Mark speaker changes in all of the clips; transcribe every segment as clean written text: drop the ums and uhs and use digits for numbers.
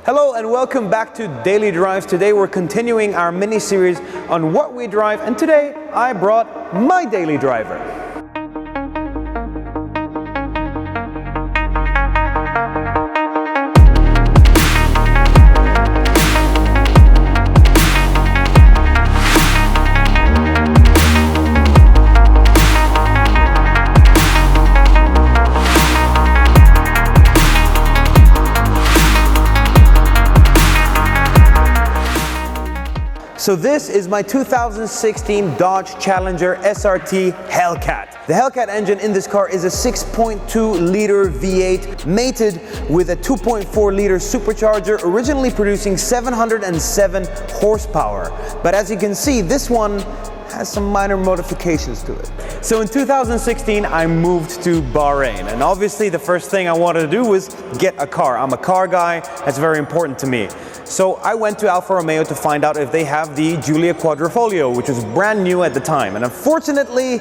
Speaker 1: Hello and welcome back to Daily Drives. Today we're continuing our mini-series on what we drive, and today I brought my daily driver. So this is my 2016 Dodge Challenger SRT Hellcat. The Hellcat engine in this car is a 6.2 liter V8 mated with a 2.4 liter supercharger, originally producing 707 horsepower. But as you can see, this one has some minor modifications to it. So in 2016, I moved to Bahrain, and obviously the first thing I wanted to do was get a car. I'm a car guy, that's very important to me. So I went to Alfa Romeo to find out if they have the Giulia Quadrifoglio, which was brand new at the time. And unfortunately,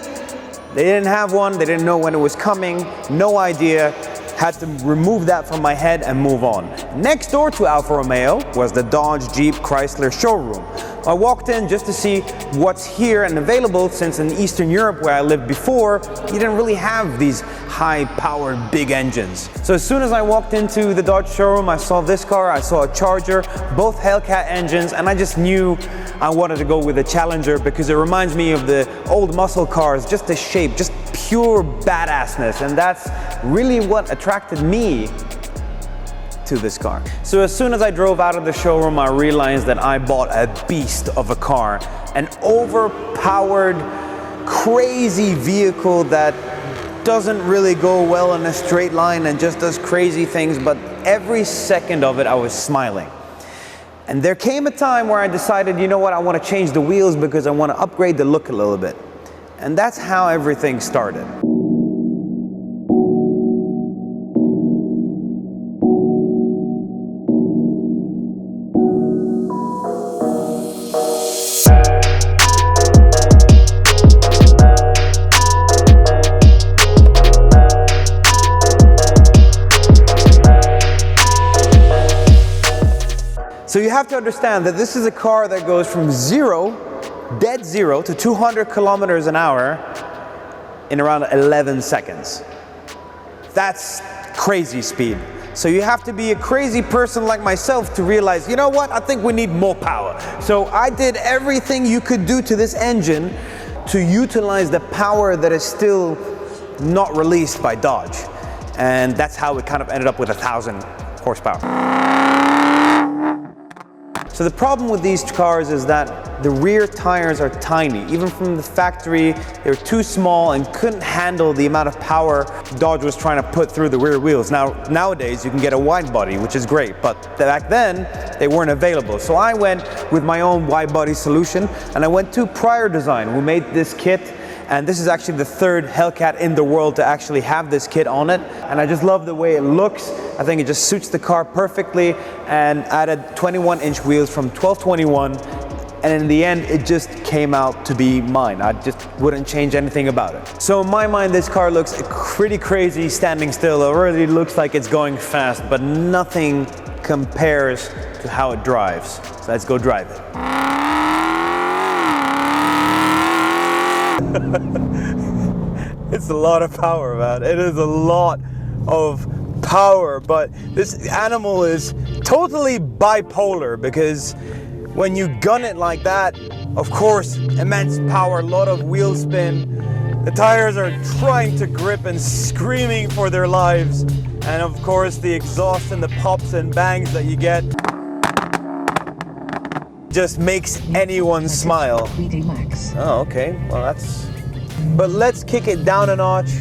Speaker 1: they didn't have one, they didn't know when it was coming, no idea. Had to remove that from my head and move on. Next door to Alfa Romeo was the Dodge Jeep Chrysler showroom. I walked in just to see what's here and available, since in Eastern Europe, where I lived before, you didn't really have these high-powered big engines. So as soon as I walked into the Dodge showroom, I saw this car, I saw a Charger, both Hellcat engines, and I just knew I wanted to go with a Challenger because it reminds me of the old muscle cars, just the shape, just pure badassness, and that's really what attracted me to this car. So as soon as I drove out of the showroom, I realized that I bought a beast of a car, an overpowered, crazy vehicle that doesn't really go well in a straight line and just does crazy things, but every second of it I was smiling. And there came a time where I decided, you know what, I want to change the wheels because I want to upgrade the look a little bit. And that's how everything started. So you have to understand that this is a car that goes from dead zero to 200 kilometers an hour in around 11 seconds. That's crazy speed. So you have to be a crazy person like myself to realize, you know what, I think we need more power. So I did everything you could do to this engine to utilize the power that is still not released by Dodge. And that's how it kind of ended up with 1,000 horsepower. So the problem with these cars is that the rear tires are tiny. Even from the factory, they were too small and couldn't handle the amount of power Dodge was trying to put through the rear wheels. Now, nowadays you can get a wide body, which is great, but back then they weren't available. So I went with my own wide body solution, and I went to Prior Design, who made this kit. And this is actually the third Hellcat in the world to actually have this kit on it. And I just love the way it looks. I think it just suits the car perfectly, and added 21-inch wheels from 1221. And in the end, it just came out to be mine. I just wouldn't change anything about it. So in my mind, this car looks pretty crazy standing still. It already looks like it's going fast, but nothing compares to how it drives. So let's go drive it. It's a lot of power, man. It is a lot of power, but this animal is totally bipolar, because when you gun it like that, of course, immense power, a lot of wheel spin. The tires are trying to grip and screaming for their lives. And of course, the exhaust and the pops and bangs that you get just makes anyone smile. Oh, okay, well that's... But let's kick it down a notch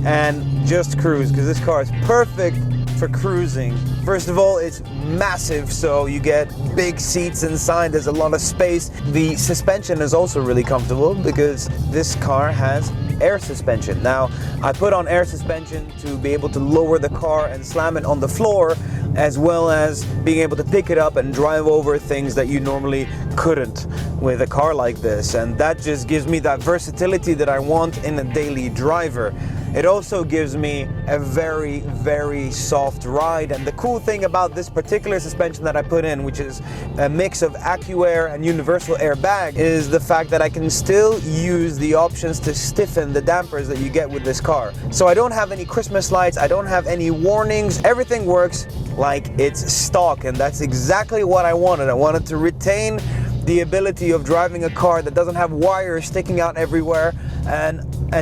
Speaker 1: and just cruise, because this car is perfect for cruising. First of all, it's massive, so you get big seats inside, there's a lot of space. The suspension is also really comfortable because this car has air suspension. Now, I put on air suspension to be able to lower the car and slam it on the floor, as well as being able to pick it up and drive over things that you normally couldn't with a car like this, and that just gives me that versatility that I want in a daily driver. It also gives me a very, very soft ride, and the cool thing about this particular suspension that I put in, which is a mix of AccuAir and universal airbag, is the fact that I can still use the options to stiffen the dampers that you get with this car. So I don't have any Christmas lights, I don't have any warnings, everything works like it's stock, and that's exactly what I wanted. I wanted to retain the ability of driving a car that doesn't have wires sticking out everywhere, and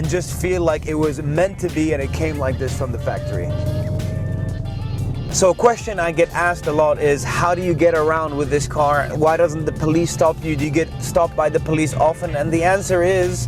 Speaker 1: just feel like it was meant to be, and it came like this from the factory. So a question I get asked a lot is, how do you get around with this car? Why doesn't the police stop you? Do you get stopped by the police often? And the answer is,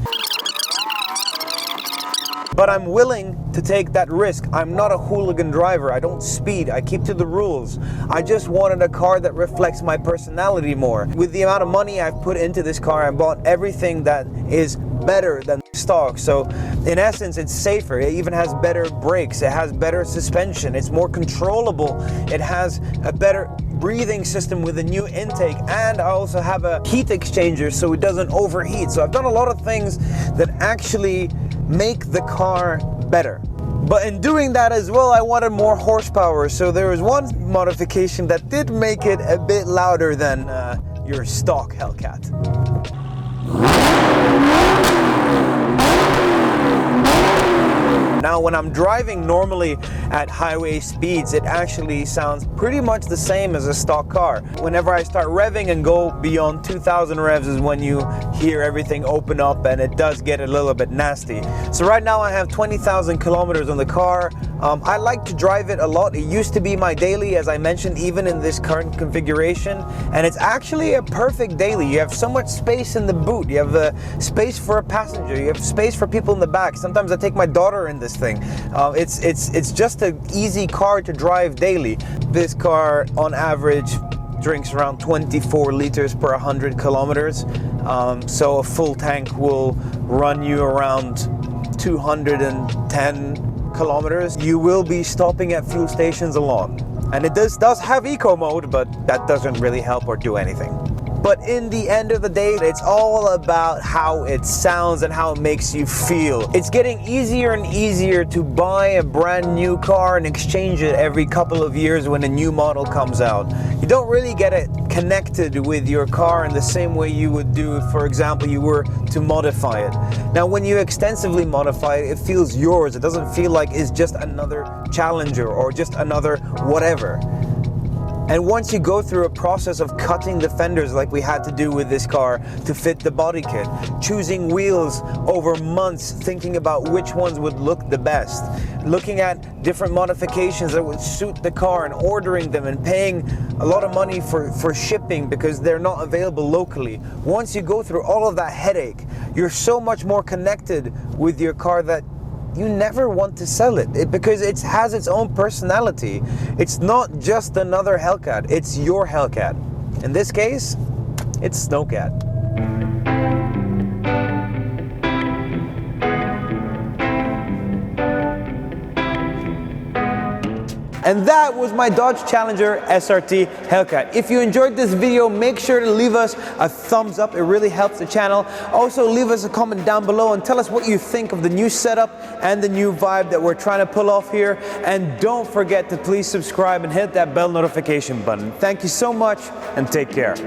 Speaker 1: but I'm willing to take that risk. I'm not a hooligan driver. I don't speed. I keep to the rules. I just wanted a car that reflects my personality more. With the amount of money I've put into this car, I bought everything that is better than stock. So in essence, it's safer. It even has better brakes. It has better suspension. It's more controllable. It has a better breathing system with a new intake, and I also have a heat exchanger so it doesn't overheat. So I've done a lot of things that actually make the car better. But in doing that as well, I wanted more horsepower. So there was one modification that did make it a bit louder than your stock Hellcat. Now, when I'm driving normally at highway speeds, it actually sounds pretty much the same as a stock car. Whenever I start revving and go beyond 2,000 revs is when you hear everything open up, and it does get a little bit nasty. So right now I have 20,000 kilometers on the car. I like to drive it a lot. It used to be my daily, as I mentioned, even in this current configuration, and it's actually a perfect daily. You have so much space in the boot. You have space for a passenger. You have space for people in the back. Sometimes I take my daughter in this thing. It's just an easy car to drive daily. This car on average drinks around 24 liters per 100 kilometers. So a full tank will run you around 210 kilometers. You will be stopping at fuel stations a lot. And it does have eco mode, but that doesn't really help or do anything. But in the end of the day, it's all about how it sounds and how it makes you feel. It's getting easier and easier to buy a brand new car and exchange it every couple of years when a new model comes out. You don't really get it connected with your car in the same way you would do if, for example, you were to modify it. Now, when you extensively modify it, it feels yours. It doesn't feel like it's just another Challenger or just another whatever. And once you go through a process of cutting the fenders like we had to do with this car to fit the body kit, choosing wheels over months, thinking about which ones would look the best, looking at different modifications that would suit the car and ordering them and paying a lot of money for shipping because they're not available locally. Once you go through all of that headache, you're so much more connected with your car that you never want to sell it because it has its own personality. It's not just another Hellcat, it's your Hellcat. In this case, it's Snowcat. And that was my Dodge Challenger SRT Hellcat. If you enjoyed this video, make sure to leave us a thumbs up. It really helps the channel. Also, leave us a comment down below and tell us what you think of the new setup and the new vibe that we're trying to pull off here. And don't forget to please subscribe and hit that bell notification button. Thank you so much and take care.